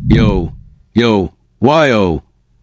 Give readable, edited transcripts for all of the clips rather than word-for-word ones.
Yo,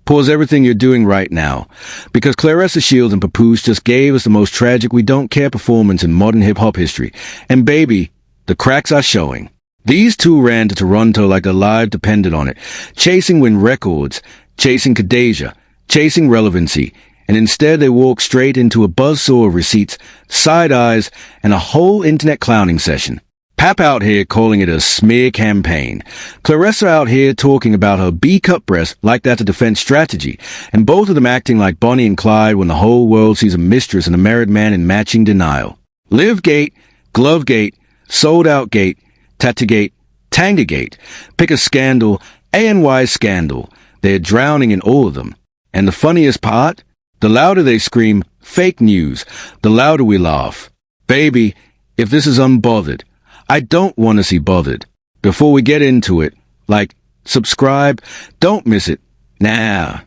pause everything you're doing right now, because Claressa Shields and Papoose just gave us the most tragic We Don't Care performance in modern hip-hop history. And baby, the cracks are showing. These two ran to Toronto like their lives depended on it, chasing win records, chasing Kadeja, chasing relevancy, and instead they walked straight into a buzzsaw of receipts, side eyes, and a whole internet clowning session. Pap out here calling it a smear campaign. Claressa out here talking about her B-cup breast like that's a defense strategy, and both of them acting like Bonnie and Clyde when the whole world sees a mistress and a married man in matching denial. LiveGate, GloveGate, Sold Out Gate, Tattagate, Tangagate. Pick a scandal, ANY scandal. They're drowning in all of them. And the funniest part? The louder they scream, fake news, the louder we laugh. Baby, if this is unbothered, I don't want to see bothered. Before we get into it, like, subscribe, don't miss it. Nah.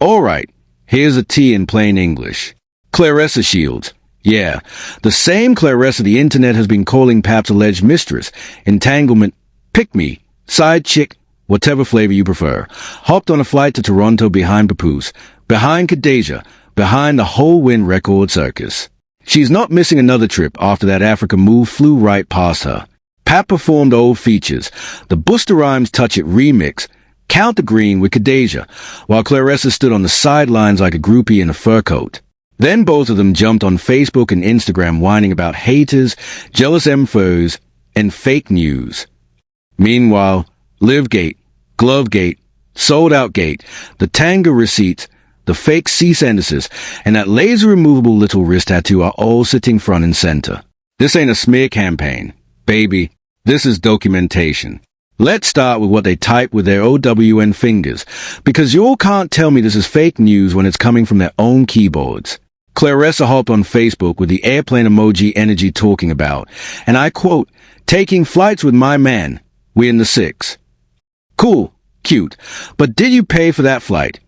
Alright, here's a T in plain English. Claressa Shields. Yeah, the same Claressa the internet has been calling Pap's alleged mistress, entanglement, pick-me, side chick, whatever flavor you prefer, hopped on a flight to Toronto behind Papoose, behind Kadeja, behind the whole Win record circus. She's not missing another trip after that Africa move flew right past her. Pap performed old features, the Busta Rhymes Touch It remix, Count the Green with Kadeja, while Claressa stood on the sidelines like a groupie in a fur coat. Then both of them jumped on Facebook and Instagram whining about haters, jealous MFOs, and fake news. Meanwhile, LiveGate, GloveGate, Sold Out Gate, the Tanga receipts, the fake cease and desist, and that laser-removable little wrist tattoo are all sitting front and center. This ain't a smear campaign, baby. This is documentation. Let's start with what they type with their OWN fingers, because you all can't tell me this is fake news when it's coming from their own keyboards. Claressa hopped on Facebook with the airplane emoji energy talking about, and I quote, taking flights with my man. We in the six. Cool, cute, but did you pay for that flight?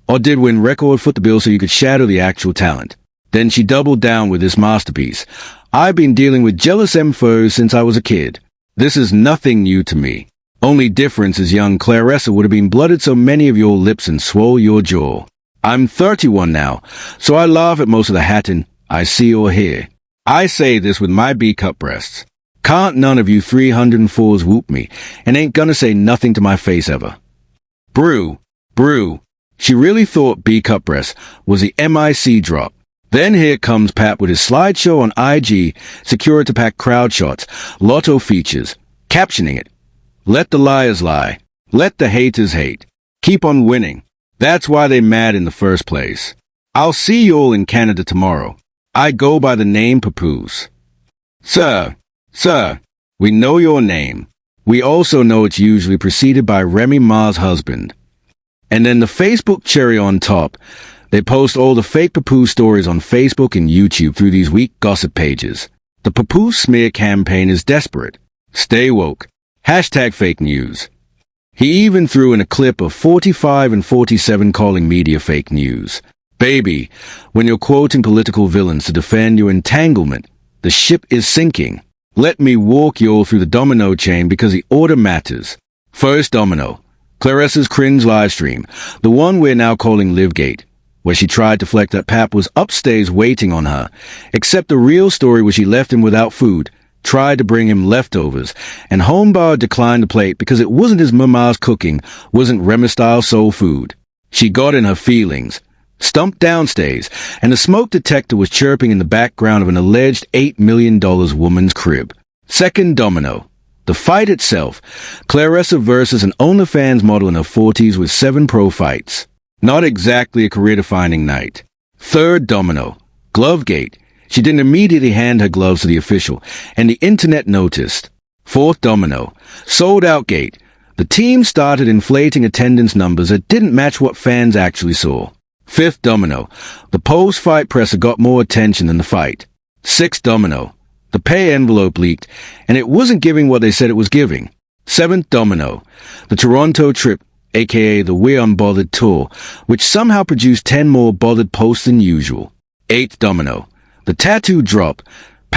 Or did Win record foot the bill so you could shadow the actual talent? Then she doubled down with this masterpiece. I've been dealing with jealous MFOs since I was a kid. This is nothing new to me. Only difference is young Claressa would have been blooded so many of your lips and swole your jaw. I'm 31 now, so I laugh at most of the hatting I see or hear. I say this with my B-cup breasts. Can't none of you 304s whoop me, and ain't gonna say nothing to my face ever. Brew. She really thought B-cup breasts was the MIC drop. Then here comes Pap with his slideshow on IG, Security-Pack crowd shots, lotto features, captioning it. Let the liars lie. Let the haters hate. Keep on winning. That's why they mad in the first place. I'll see you all in Canada tomorrow. I go by the name Papoose. Sir, we know your name. We also know it's usually preceded by Remy Ma's husband. And then the Facebook cherry on top, they post all the fake Papoose stories on Facebook and YouTube through these weak gossip pages. The Papoose smear campaign is desperate. Stay woke. Hashtag fake news. He even threw in a clip of 45 and 47 calling media fake news. Baby, when you're quoting political villains to defend your entanglement, the ship is sinking. Let me walk you all through the domino chain because the order matters. First domino. Claressa's cringe livestream, the one we're now calling LiveGate, where she tried to flex that Pap was upstairs waiting on her, except the real story was she left him without food, tried to bring him leftovers, and Homebar declined the plate because it wasn't his mama's cooking, wasn't Remy-style soul food. She got in her feelings, stumped downstairs, and the smoke detector was chirping in the background of an alleged $8 million woman's crib. Second domino. The fight itself, Claressa versus an OnlyFans model in her 40s with 7 pro fights. Not exactly a career-defining night. Third domino, GloveGate. She didn't immediately hand her gloves to the official, and the internet noticed. Fourth domino, Sold Out Gate. The team started inflating attendance numbers that didn't match what fans actually saw. Fifth domino, the post-fight presser got more attention than the fight. Sixth domino, the pay envelope leaked, and it wasn't giving what they said it was giving. Seventh domino, the Toronto trip, aka the We're Unbothered tour, which somehow produced 10 more bothered posts than usual. Eighth domino, the tattoo drop.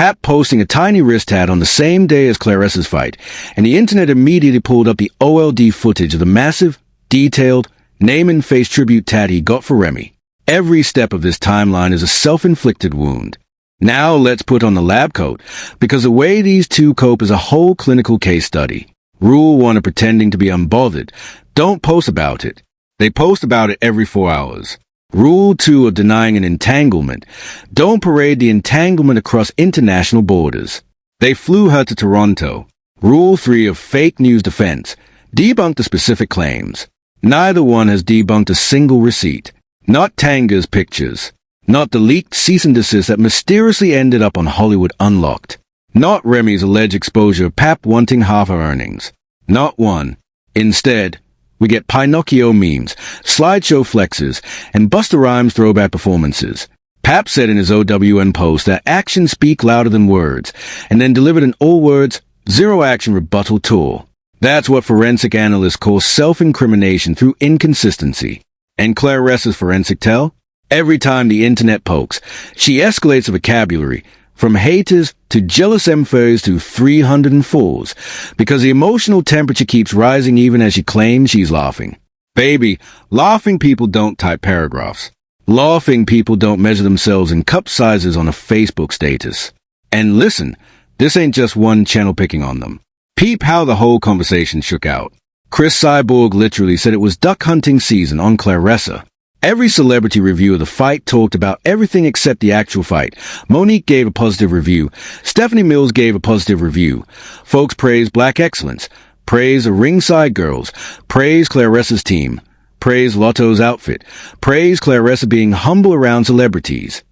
Pap posting a tiny wrist tat on the same day as Claressa's fight, and the internet immediately pulled up the OLD footage of the massive, detailed, name-and-face tribute tat he got for Remy. Every step of this timeline is a self-inflicted wound. Now let's put on the lab coat, because the way these two cope is a whole clinical case study. Rule 1 of pretending to be unbothered. Don't post about it. They post about it every 4 hours. Rule 2 of denying an entanglement. Don't parade the entanglement across international borders. They flew her to Toronto. Rule 3 of fake news defense. Debunk the specific claims. Neither one has debunked a single receipt. Not Tanga's pictures. Not the leaked cease and desist that mysteriously ended up on Hollywood Unlocked. Not Remy's alleged exposure of Pap wanting half her earnings. Not one. Instead, we get Pinocchio memes, slideshow flexes, and Busta Rhymes throwback performances. Pap said in his OWN post that actions speak louder than words, and then delivered an all-words, zero-action rebuttal tour. That's what forensic analysts call self-incrimination through inconsistency. And Claressa's forensic tell? Every time the internet pokes, she escalates the vocabulary, from haters to jealous MFers to 304s, because the emotional temperature keeps rising even as she claims she's laughing. Baby, laughing people don't type paragraphs. Laughing people don't measure themselves in cup sizes on a Facebook status. And listen, this ain't just one channel picking on them. Peep how the whole conversation shook out. Chris Cyborg literally said it was duck hunting season on Claressa. Every celebrity review of the fight talked about everything except the actual fight. Monique gave a positive review. Stephanie Mills gave a positive review. Folks praised Black Excellence. Praise the ringside girls. Praise Claressa's team. Praise Lotto's outfit. Praise Claressa being humble around celebrities.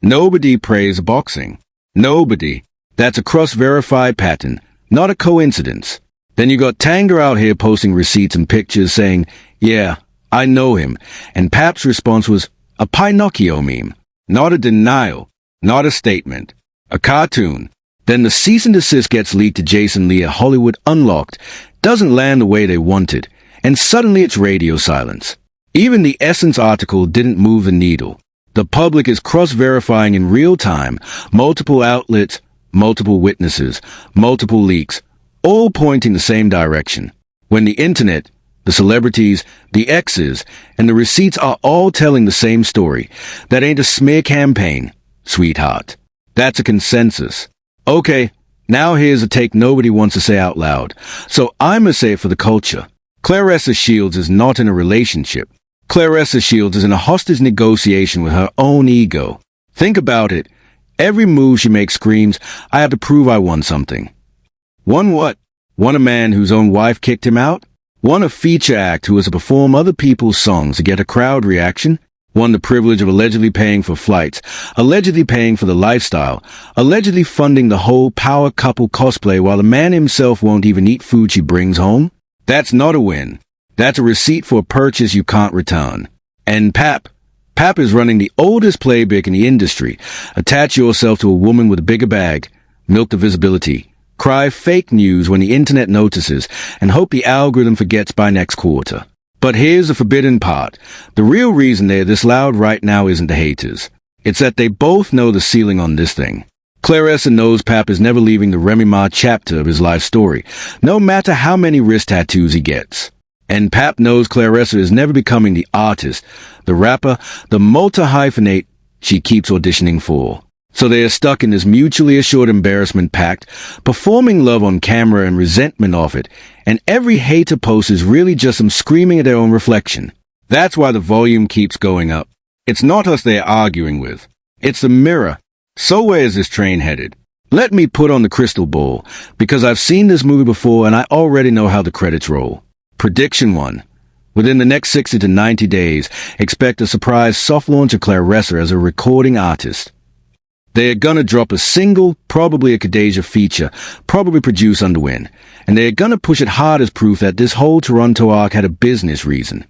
Nobody praised boxing. Nobody. That's a cross-verified pattern, not a coincidence. Then you got Tanga out here posting receipts and pictures saying, yeah, I know him, and Pap's response was a Pinocchio meme, not a denial, not a statement, a cartoon. Then the cease and desist gets leaked to Jason Lee at Hollywood Unlocked, doesn't land the way they wanted, and suddenly it's radio silence. Even the Essence article didn't move the needle. The public is cross-verifying in real time, multiple outlets, multiple witnesses, multiple leaks, all pointing the same direction. When the internet, the celebrities, the exes, and the receipts are all telling the same story. That ain't a smear campaign, sweetheart. That's a consensus. Okay, now here's a take nobody wants to say out loud. So I'ma say it for the culture. Claressa Shields is not in a relationship. Claressa Shields is in a hostage negotiation with her own ego. Think about it. Every move she makes screams, I have to prove I won something. Won what? Won a man whose own wife kicked him out? Won a feature act who was to perform other people's songs to get a crowd reaction? Won the privilege of allegedly paying for flights, allegedly paying for the lifestyle, allegedly funding the whole power couple cosplay while the man himself won't even eat food she brings home? That's not a win. That's a receipt for a purchase you can't return. And Pap is running the oldest playbook in the industry. Attach yourself to a woman with a bigger bag, milk the visibility, cry fake news when the internet notices, and hope the algorithm forgets by next quarter. But here's the forbidden part. The real reason they're this loud right now isn't the haters. It's that they both know the ceiling on this thing. Claressa knows Pap is never leaving the Remy Ma chapter of his life story, no matter how many wrist tattoos he gets. And Pap knows Claressa is never becoming the artist, the rapper, the multi-hyphenate she keeps auditioning for. So they are stuck in this mutually assured embarrassment pact, performing love on camera and resentment off it, and every hater post is really just them screaming at their own reflection. That's why the volume keeps going up. It's not us they're arguing with. It's the mirror. So where is this train headed? Let me put on the crystal ball, because I've seen this movie before and I already know how the credits roll. Prediction 1. Within the next 60 to 90 days, expect a surprise soft launch of Claressa as a recording artist. They are gonna drop a single, probably a Kadeja feature, probably produce Underwin, and they are gonna push it hard as proof that this whole Toronto arc had a business reason.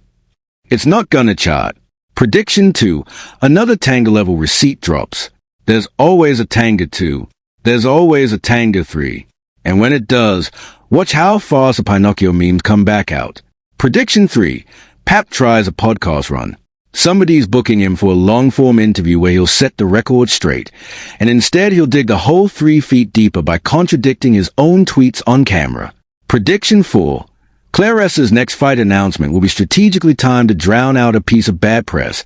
It's not gonna chart. Prediction 2. Another Tanga level receipt drops. There's always a Tanga 2. There's always a Tanga 3. And when it does, watch how fast the Pinocchio memes come back out. Prediction 3. Pap tries a podcast run. Somebody's booking him for a long-form interview where he'll set the record straight, and instead he'll dig the whole 3 feet deeper by contradicting his own tweets on camera. Prediction 4. Claressa's next fight announcement will be strategically timed to drown out a piece of bad press,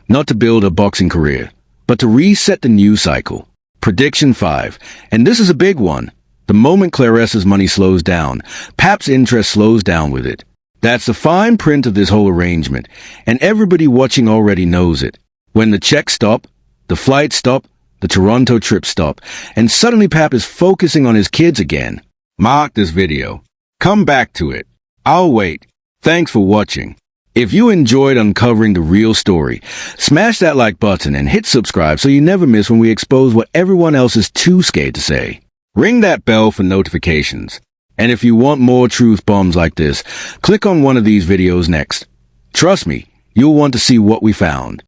not to build a boxing career, but to reset the news cycle. Prediction 5. And this is a big one. The moment Claressa's money slows down, Pap's interest slows down with it. That's the fine print of this whole arrangement, and everybody watching already knows it. When the checks stop, the flights stop, the Toronto trip stop, and suddenly Pap is focusing on his kids again. Mark this video. Come back to it. I'll wait. Thanks for watching. If you enjoyed uncovering the real story, smash that like button and hit subscribe so you never miss when we expose what everyone else is too scared to say. Ring that bell for notifications. And if you want more truth bombs like this, click on one of these videos next. Trust me, you'll want to see what we found.